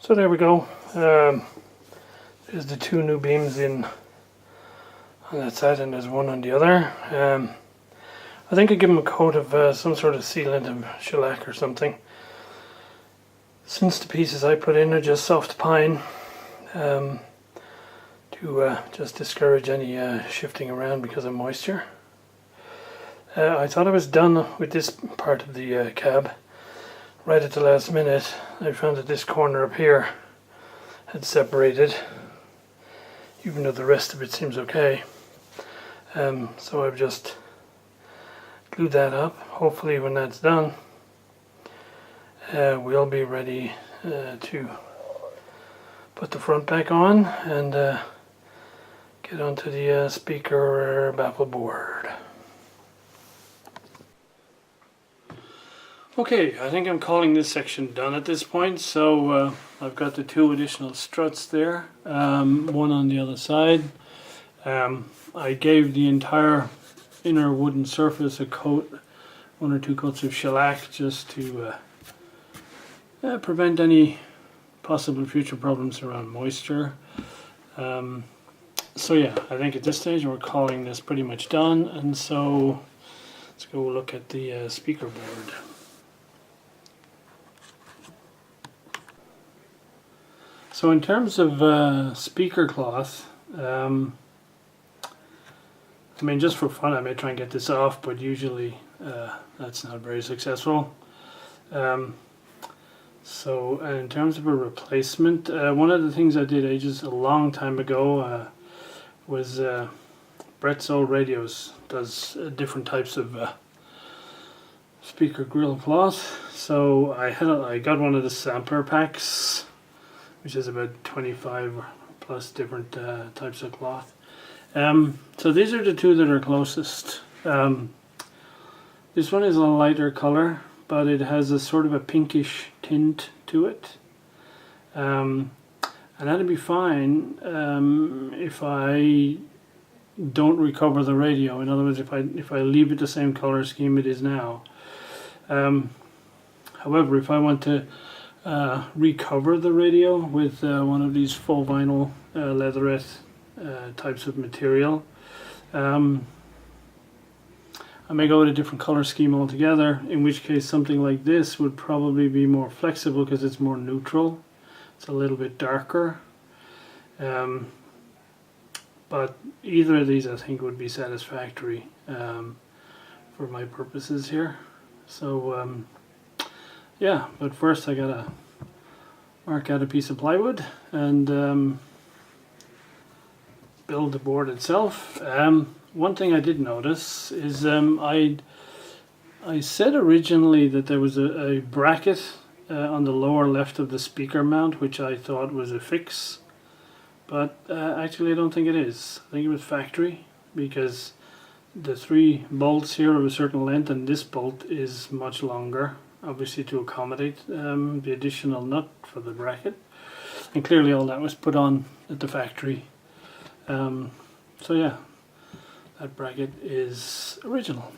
So there we go. There's the two new beams in on that side, and there's one on the other. I think I give them a coat of some sort of sealant of shellac or something. Since the pieces I put in are just soft pine, to just discourage any shifting around because of moisture. I thought I was done with this part of the cab. Right at the last minute, I found that this corner up here had separated, even though the rest of it seems okay. So I've just glued that up. Hopefully when that's done, we'll be ready to put the front back on and get onto the speaker baffle board. Okay, I think I'm calling this section done at this point. So I've got the two additional struts there, one on the other side. I gave the entire inner wooden surface a coat, one or two coats of shellac, just to prevent any possible future problems around moisture. So yeah, I think at this stage we're calling this pretty much done, and so let's go look at the speaker board. So in terms of speaker cloth, I mean, just for fun I may try and get this off, but usually that's not very successful. So in terms of a replacement, one of the things I did a long time ago was Bezel Radios does different types of speaker grill cloth. So I got one of the sampler packs, which is about 25 plus different types of cloth. So these are the two that are closest. This one is a lighter color, but it has a sort of a pinkish tint to it. And that'd be fine if I don't recover the radio. In other words, if I leave it the same color scheme it is now. However, if I want to recover the radio with one of these full vinyl leatherette types of material, I may go with a different color scheme altogether, in which case something like this would probably be more flexible because it's more neutral. It's a little bit darker. But either of these I think would be satisfactory for my purposes here. So yeah, but first I gotta mark out a piece of plywood and build the board itself. One thing I did notice is I said originally that there was a bracket on the lower left of the speaker mount, which I thought was a fix, but actually I don't think it is. I think it was factory, because the three bolts here are of a certain length and this bolt is much longer, obviously to accommodate the additional nut for the bracket, and clearly all that was put on at the factory. So yeah, that bracket is original.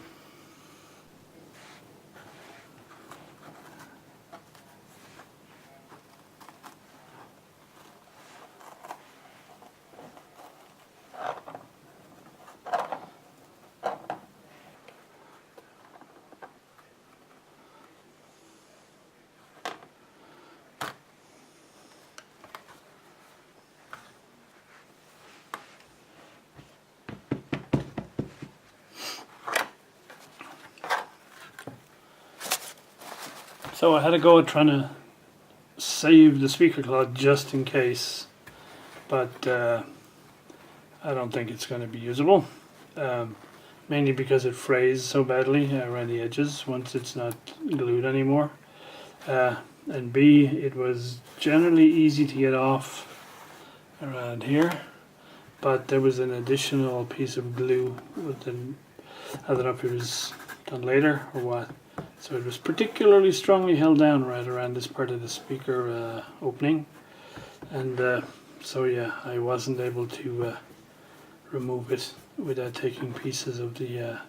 So I had to go trying to save the speaker cloth just in case, but I don't think it's going to be usable, mainly because it frays so badly around the edges once it's not glued anymore, and B, it was generally easy to get off around here, but there was an additional piece of glue within, I don't know if it was done later or what. So it was particularly strongly held down right around this part of the speaker opening, and so yeah, I wasn't able to remove it without taking pieces of the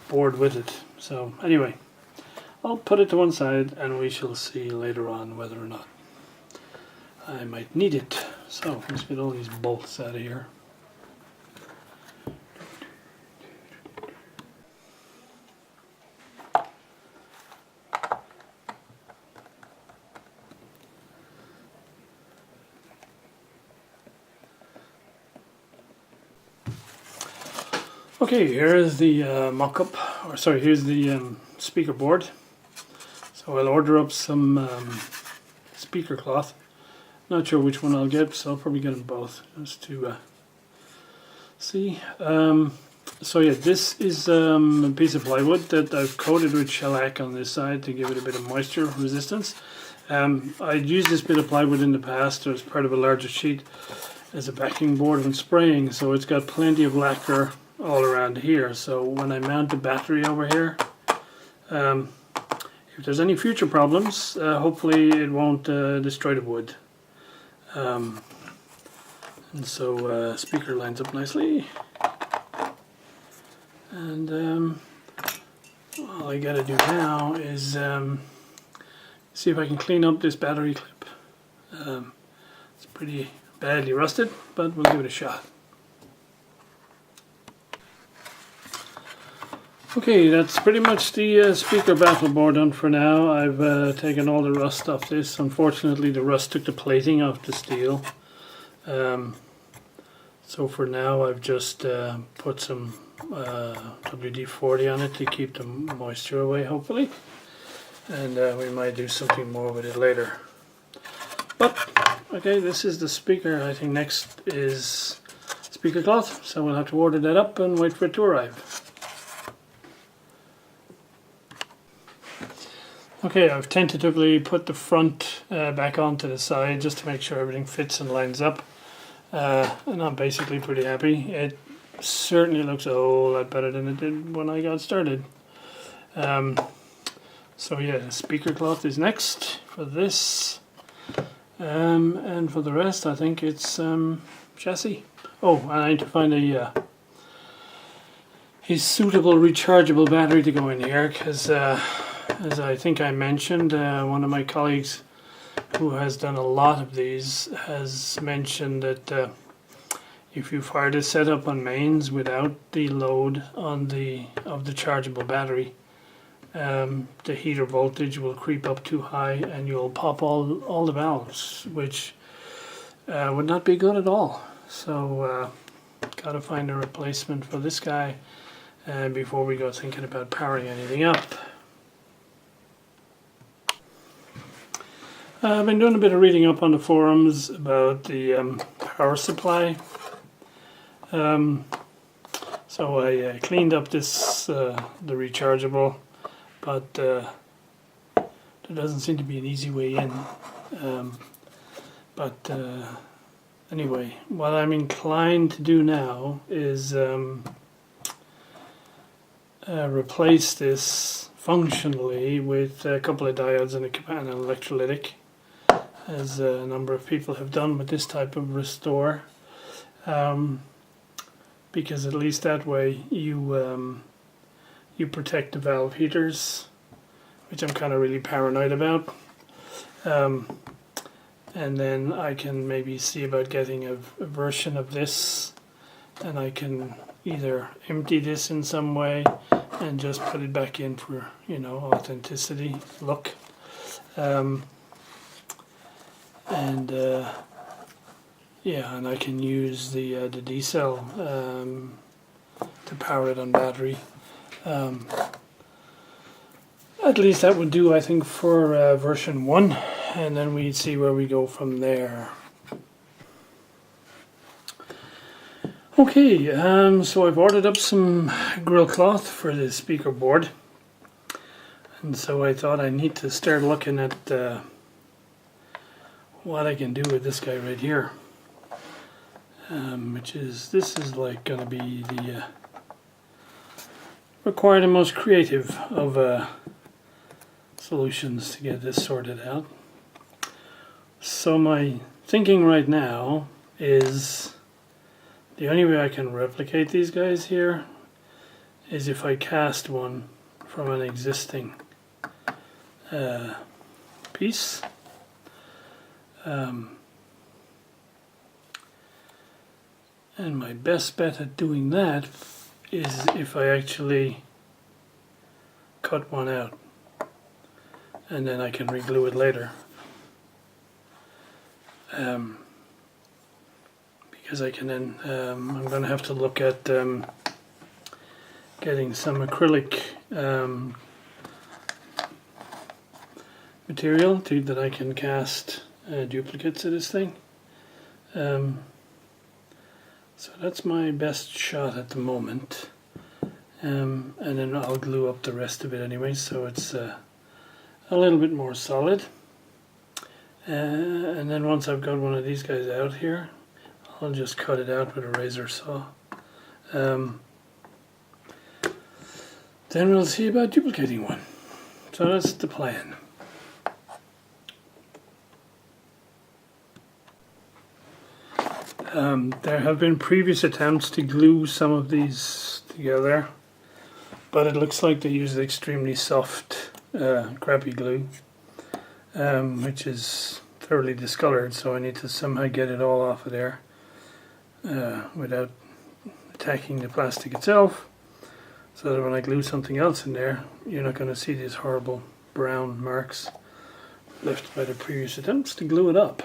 board with it. So anyway, I'll put it to one side and we shall see later on whether or not I might need it. So let's get all these bolts out of here. Okay, here is the mock-up, or sorry, here's the speaker board. So I'll order up some speaker cloth. Not sure which one I'll get, so I'll probably get them both just to see. So yeah, this is a piece of plywood that I've coated with shellac on this side to give it a bit of moisture resistance. I'd used this bit of plywood in the past as part of a larger sheet as a backing board when spraying, so it's got plenty of lacquer all around here. So when I mount the battery over here, if there's any future problems, hopefully it won't destroy the wood. And so speaker lines up nicely, and all I gotta do now is see if I can clean up this battery clip. It's pretty badly rusted, but we'll give it a shot. Okay, that's pretty much the speaker baffle board done for now. I've taken all the rust off this. Unfortunately, the rust took the plating off the steel. So for now, I've just put some WD-40 on it to keep the moisture away, hopefully. And we might do something more with it later. But, okay, this is the speaker. I think next is speaker cloth. So we'll have to order that up and wait for it to arrive. Okay, I've tentatively put the front back onto the side just to make sure everything fits and lines up. And I'm basically pretty happy. It certainly looks a whole lot better than it did when I got started. So yeah, the speaker cloth is next for this. And for the rest, I think it's chassis. Oh, and I need to find a suitable rechargeable battery to go in here, because as I think I mentioned, one of my colleagues who has done a lot of these has mentioned that if you fire this setup on mains without the load on of the chargeable battery, the heater voltage will creep up too high and you'll pop all the valves, which would not be good at all. So gotta find a replacement for this guy before we go thinking about powering anything up. I've been doing a bit of reading up on the forums about the power supply. So I cleaned up this the rechargeable, but there doesn't seem to be an easy way in. Anyway, what I'm inclined to do now is replace this functionally with a couple of diodes and an electrolytic, as a number of people have done with this type of restore, because at least that way you protect the valve heaters, which I'm kind of really paranoid about. And then I can maybe see about getting a version of this, and I can either empty this in some way and just put it back in for, you know, authenticity look. Yeah, and I can use the D-cell to power it on battery. At least that would do, I think, for version 1, and then we'd see where we go from there. Okay, so I've ordered up some grill cloth for the speaker board, and so I thought I need to start looking at what I can do with this guy right here, this is like going to be the require the most creative of solutions to get this sorted out. So my thinking right now is the only way I can replicate these guys here is if I cast one from an existing piece. And my best bet at doing that is if I actually cut one out, and then I can reglue it later. Because I can then, I'm going to have to look at getting some acrylic material that I can cast duplicates of this thing. So that's my best shot at the moment. And then I'll glue up the rest of it anyway, so it's a little bit more solid. And then once I've got one of these guys out here, I'll just cut it out with a razor saw. Then we'll see about duplicating one. So that's the plan. There have been previous attempts to glue some of these together, but it looks like they used extremely soft, crappy glue, which is thoroughly discolored, so I need to somehow get it all off of there without attacking the plastic itself, so that when I glue something else in there, you're not going to see these horrible brown marks left by the previous attempts to glue it up.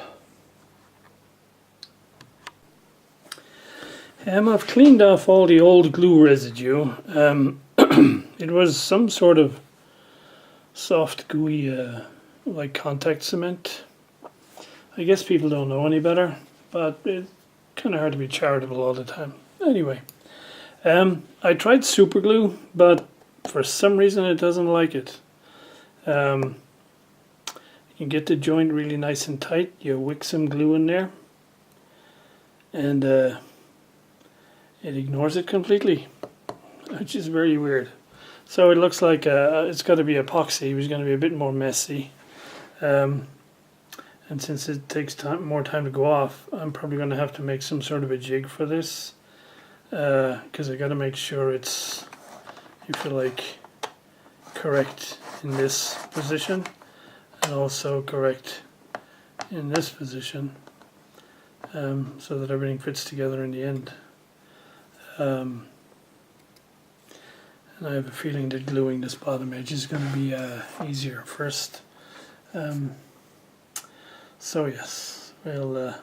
I've cleaned off all the old glue residue. It was some sort of soft, gooey, like contact cement. I guess people don't know any better, but it's kind of hard to be charitable all the time. Anyway, I tried super glue, but for some reason it doesn't like it. You can get the joint really nice and tight. You wick some glue in there, and it ignores it completely, which is very weird. So it looks like it's got to be epoxy, which is going to be a bit more messy. And since it takes more time to go off, I'm probably going to have to make some sort of a jig for this. Because I got to make sure it's, if you like, correct in this position, and also correct in this position, so that everything fits together in the end. And I have a feeling that gluing this bottom edge is going to be easier first. So yes, we'll have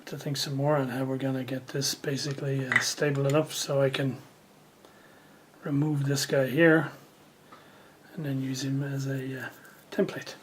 to think some more on how we're going to get this basically stable enough so I can remove this guy here and then use him as a template.